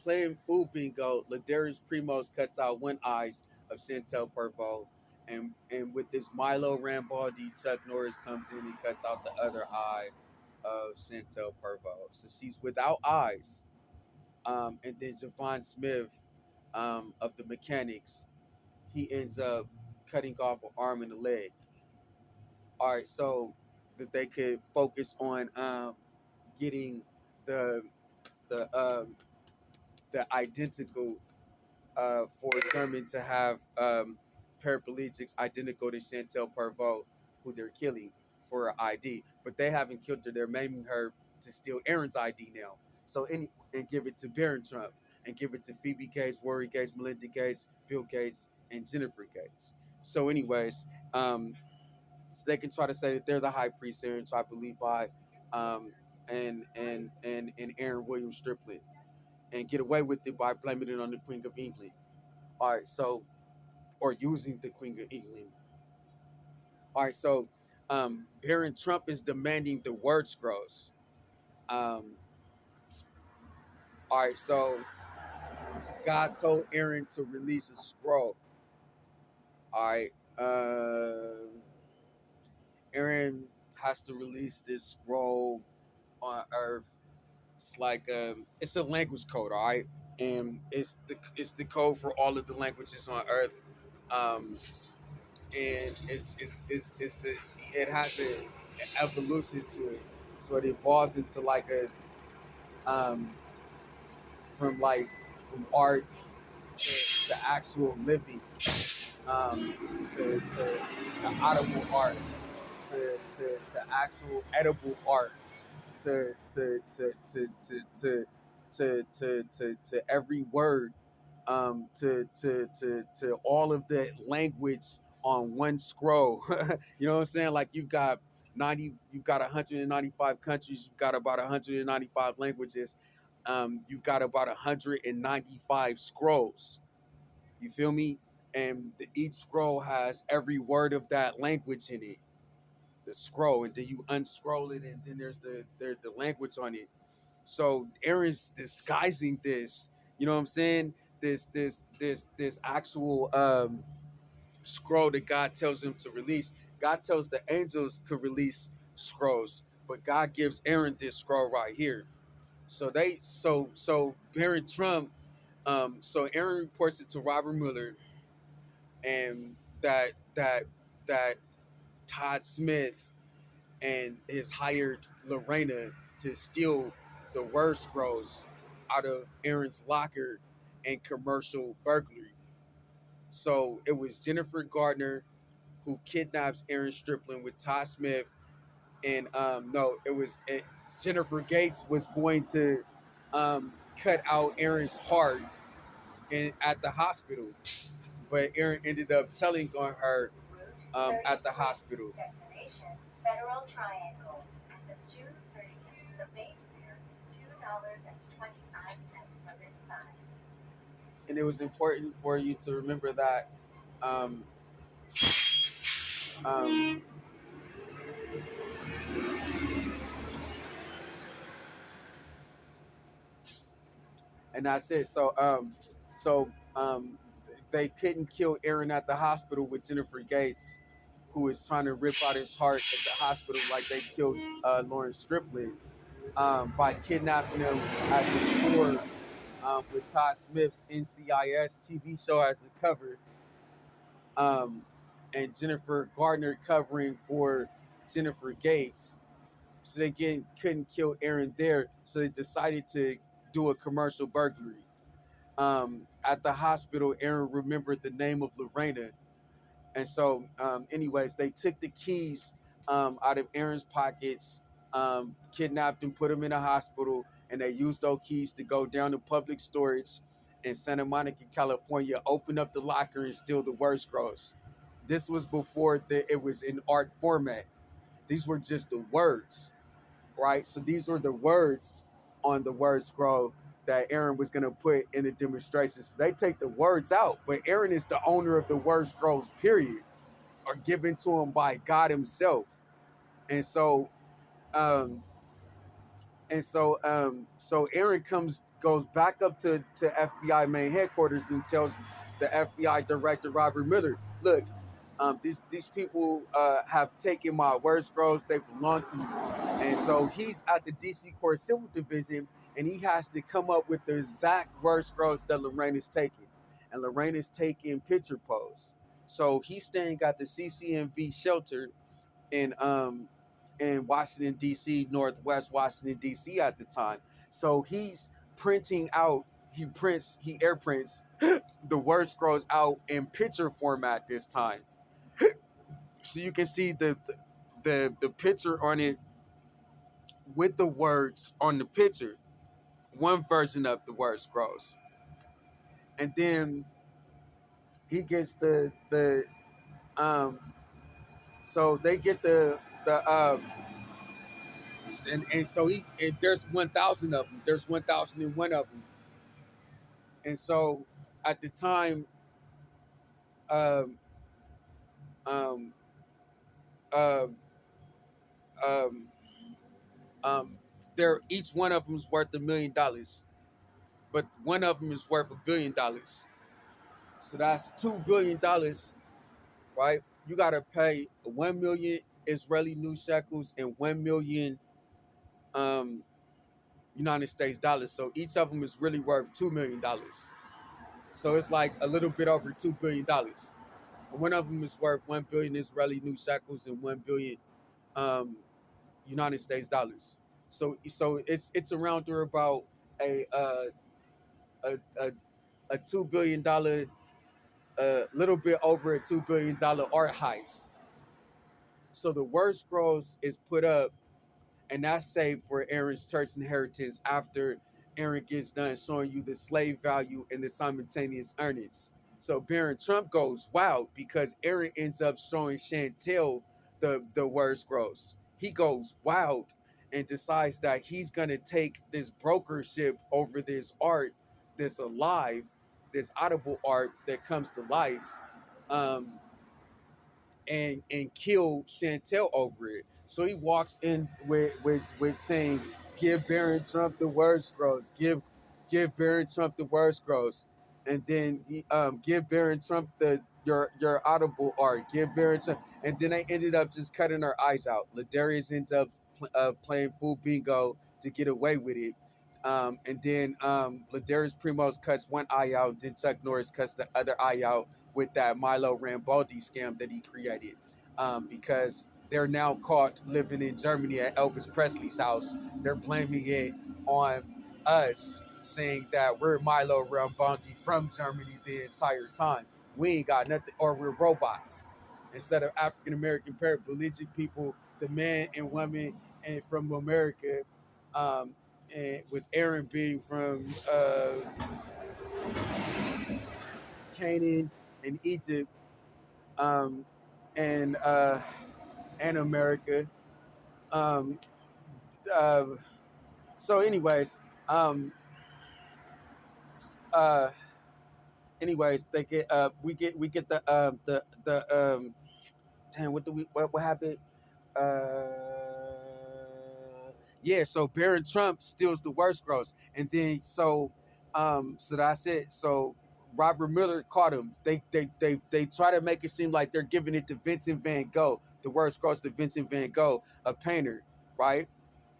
playing food bingo, Ladarius Primos cuts out one eye of Chantel Pervo, and with this Milo Rambaldi, Chuck Norris comes in and cuts out the other eye of Chantel Pervo. So she's without eyes. And then Javon Smith of the Mechanics, he ends up cutting off an arm and a leg. All right, so that they could focus on getting the the um, the identical for German to have paraplegics identical to Chantel Pervot, who they're killing for her ID, but they haven't killed her. They're maiming her to steal Aaron's ID now. So and give it to Barron Trump and give it to Phoebe Gates, Worry Gates, Melinda Gates, Bill Gates, and Jennifer Gates. So, anyways, so they can try to say that they're the high priest, Aaron Tribe Levi, um, and Aaron Williams Strickland, and get away with it by blaming it on the Queen of England. All right, so or using the Queen of England. All right, so Baron Trump is demanding the word scrolls. Um, all right, so God told Aaron to release a scroll. All right, Aaron has to release this scroll on Earth. It's like it's a language code, all right, and it's the code for all of the languages on Earth. Um, and it's the it has an evolution to it, so it evolves into like a from like from art to actual living, um, to audible art, to actual edible art, to every word, to all of the language on one scroll. You know what I'm saying? Like you've got 195 countries, you've got about 195 languages, you've got about 195 scrolls. You feel me? And each scroll has every word of that language in it. The scroll, and then you unscroll it, and then there's the language on it. So Aaron's disguising this, you know what I'm saying? This actual scroll that God tells him to release. God tells the angels to release scrolls, but God gives Aaron this scroll right here. So Baron Trump, so Aaron reports it to Robert Mueller, and that Todd Smith and has hired Lorena to steal the word scrolls out of Aaron's locker and commercial burglary. So it was Jennifer Gardner who kidnaps Aaron Stripling with Todd Smith, and no, Jennifer Gates was going to cut out Aaron's heart at the hospital, but Aaron ended up telling on her at the hospital. Federal Triangle. As of June 30th, the base fare is $2.25 for this class. And it was important for you to remember that. Um, um, and that's it. So they couldn't kill Aaron at the hospital with Jennifer Gates, who is trying to rip out his heart at the hospital like they killed Lawrence Stripling, by kidnapping him at the store, with Todd Smith's NCIS TV show as a cover, um, and Jennifer Gardner covering for Jennifer Gates. So they again couldn't kill Aaron there, so they decided to do a commercial burglary. At the hospital, Aaron remembered the name of Lorena, and so, anyways, they took the keys out of Aaron's pockets, kidnapped him, put him in a hospital, and they used those keys to go down to public storage in Santa Monica, California, open up the locker and steal the word scrolls. This was before it was in art format. These were just the words, right? So these were the words on the word scroll that Aaron was going to put in the demonstration. So they take the words out, but Aaron is the owner of the word scrolls, period, are given to him by God himself. And so, um, And so Aaron goes back up to FBI main headquarters and tells the FBI director Robert Miller, look, these people have taken my word scrolls, they belong to me. And so he's at the DC Court Civil Division, and he has to come up with the exact word scrolls that Lorraine is taking. And Lorraine is taking picture pose. So he's staying at the CCNV shelter in Washington D.C., Northwest Washington D.C. at the time. So he's printing out. He air prints the word scrolls out in picture format this time, so you can see the picture on it with the words on the picture. One version of the word scrolls, and then he gets the um. So they get the and so there's 1,000 of them. There's 1,001 of them. And so at the time, um, um, uh, um, um, each one of them is worth $1 million, but one of them is worth $1 billion. So that's $2 billion, right? You gotta pay 1 million Israeli new shekels and 1 million um, United States dollars. So each of them is really worth $2 million. So it's like a little bit over $2 billion. One of them is worth 1 billion Israeli new shekels and 1 billion um, United States dollars. So it's around there about a uh, a a $2 billion, a little bit over a $2 billion art heist. So the word scrolls is put up, and that's saved for Aaron's church inheritance after Aaron gets done showing you the slave value and the simultaneous earnings. So Baron Trump goes wild because Aaron ends up showing Chantel the word scrolls. He goes wild and decides that he's gonna take this brokership over this art that's alive, this audible art that comes to life. Um, and kill Chantel over it. So he walks in with saying, "Give Baron Trump the word scrolls. Give Baron Trump the word scrolls." And then he give Baron Trump your audible art. Give Baron Trump, and then they ended up just cutting her eyes out. Ladarius ends up playing full bingo to get away with it. And then Ladarius Primos cuts one eye out, then Chuck Norris cuts the other eye out with that Milo Rambaldi scam that he created, because they're now caught living in Germany at Elvis Presley's house. They're blaming it on us, saying that we're Milo Rambaldi from Germany the entire time. We ain't got nothing, or we're robots. Instead of African American paraplegic people, the man and woman and from America, um, and with Aaron being from Canaan and Egypt, um, and America. Um, uh, so, anyways, um, uh, they get we get the damn, what happened? Uh, yeah, so Baron Trump steals the worst gross, and then so that's it. So Robert Miller caught him. They try to make it seem like they're giving it to Vincent Van Gogh, the worst gross to Vincent Van Gogh, a painter, right?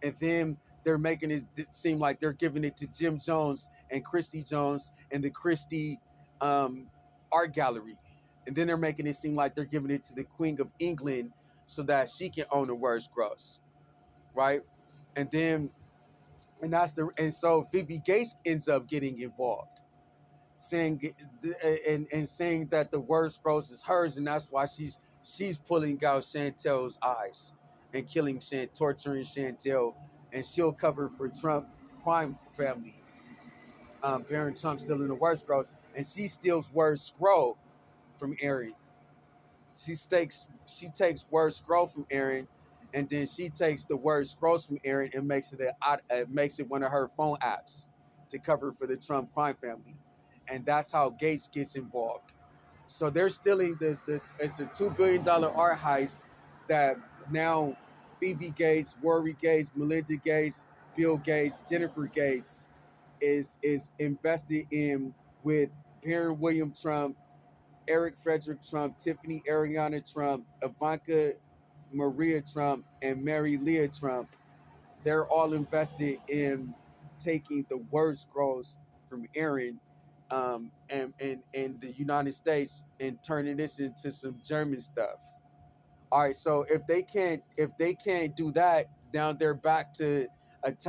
And then they're making it seem like they're giving it to Jim Jones and Christy Jones and the Christie um, Art Gallery, and then they're making it seem like they're giving it to the Queen of England so that she can own the worst gross, right? And then and so Phoebe Gates ends up getting involved, saying and saying that the worst gross is hers, and that's why she's pulling out Chantel's eyes and torturing Chantel, and she'll cover for Trump crime family. Baron Trump stealing the word scrolls, and she steals word scroll from Aaron. She takes word scroll from Aaron, and then she takes the word scrolls from Aaron and makes it one of her phone apps to cover for the Trump crime family, and that's how Gates gets involved. So they're stealing the it's a $2 billion art heist that now Phoebe Gates, Rory Gates, Melinda Gates, Bill Gates, Jennifer Gates is invested in with Baron William Trump, Eric Frederick Trump, Tiffany Ariana Trump, Ivanka Maria Trump, and Mary Leah Trump. They're all invested in taking the word scrolls from Aaron and the United States and turning this into some German stuff. All right, so if they can't do that, now they're back to attack